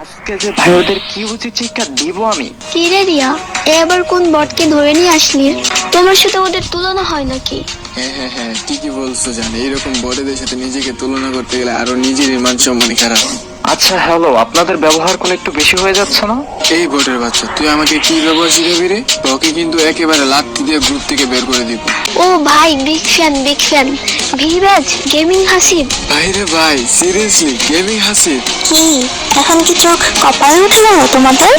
আজকে যে ভাই ওদের কি উচিত শিক্ষা দিব আমি। কি রে রিয়া, এবার কোন বটকে ধরে নিয়ে আসলি? তোমার সাথে ওদের তুলনা হয় নাকি? হ্যাঁ, ঠিকই বলছো জান। এইরকম বড়দের সাথে নিজেকে তুলনা করতে গেলে আরো নিজেরই মান সম্মানই খারাপ। আচ্ছা হ্যালো, আপনাদের ব্যবহার কোন একটু বেশি হয়ে যাচ্ছে না? এই বটের বাচ্চা, তুই আমাকে কি ব্যবহার শিখাবি রে? তোকে কিন্তু একেবারে লাত্তি দিয়ে গ্রুপ থেকে বের করে দিব। ও ভাই, big fan Viraj gaming Hasib. ভাই রে ভাই, সিরিয়াসলি গেমিং হাসিব? কি এখন কি চোখ কপালে উঠে গেল তোমাদের?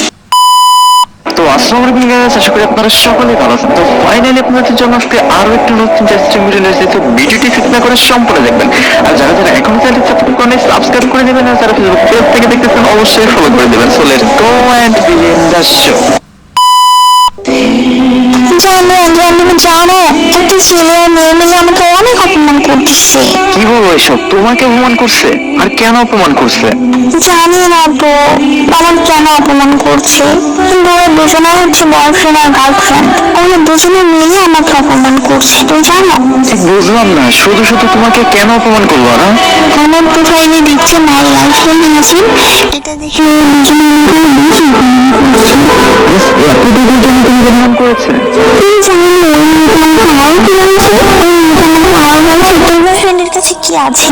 তো আসসালামু আলাইকুম গাইস, আশা করি আপনারা সকলেই ভালো আছেন। তো ফাইনালি আপনাদের জন্য আজকে আরো একটু নতুন টেস্টিং ভিডিও নিয়ে এসেছি। তো ভিডিওটি স্কিপ না করে সম্পূর্ণ দেখবেন। আর যারা যারা এখনো চ্যানেলটি সাবস্ক্রাইব করেনি সাবস্ক্রাইব করে দিবেন, আর যারা ফেসবুক পেজ থেকে দেখতেছেন অবশ্যই ফলো করে দিবেন। So let's go and begin the show. জানো একটা ছেলে আর মেয়ে মিলে আমাকে অনেক অপমান করতেছে। কি বলবো এসব? তোমাকে অপমান করছে? আর কেন অপমান করছে? জানি না তো আমার কেন অপমান করছে, কিন্তু ওরা দুজনে হচ্ছে বয়ফ্রেন্ড আর গার্লফ্রেন্ড। ওরা দুজনে মিলে আমাকে অপমান করছে, তুমি জানো? ঠিক বুঝলাম না, শুধু শুধু তোমাকে কেন অপমান করবো না? আমার প্রোফাইলে দেখছে মাই লাইফ আছে, এটা দেখে দুজনে অপমান করেছে? বয়ফ্রেন্ডের কাছে কি আছে?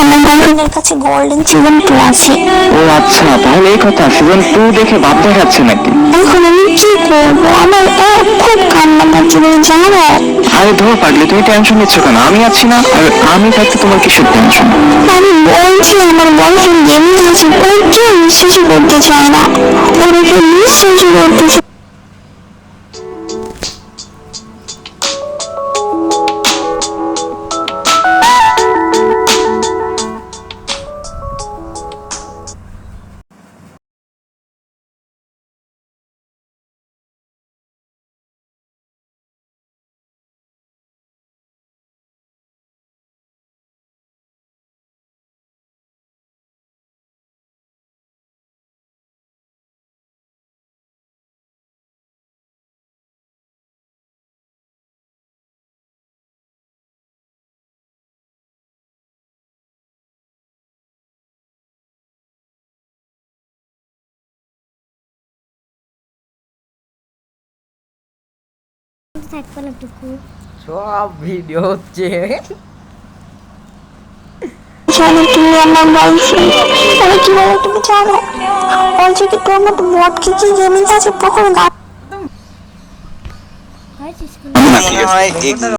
আমার বয়ফ্রেন্ডের কাছে গোল্ডেন সিজন 2 আছে। ও আচ্ছা, তাহলে এই কথা। সিজন 2 দেখে ভাব দেখাচ্ছে নাকি? এখন আমি কি করবো? আমার খুব কান্না পাচ্ছে, জানো? আরে ধর পাগলি, তুমি টেনশন নিচ্ছ কেন? আমি আছি না? আর আমি থাকতে তোমার কিসের টেনশন? আমি বলছি আমার বয়ফ্রেন্ড গেমিং আছে, ও কেউ বিশ্বাসই করতে চায় না। ওরা কেউ বিশ্বাসই করতে চায়। সব ভিডিও হচ্ছে। জানো তুমি আমার বয়ফ্রেন্ড? আমি কি বলো তুমি জানো? বলছে কি তোর মতো বটকে কি গেমিং আছে কখনো এক্স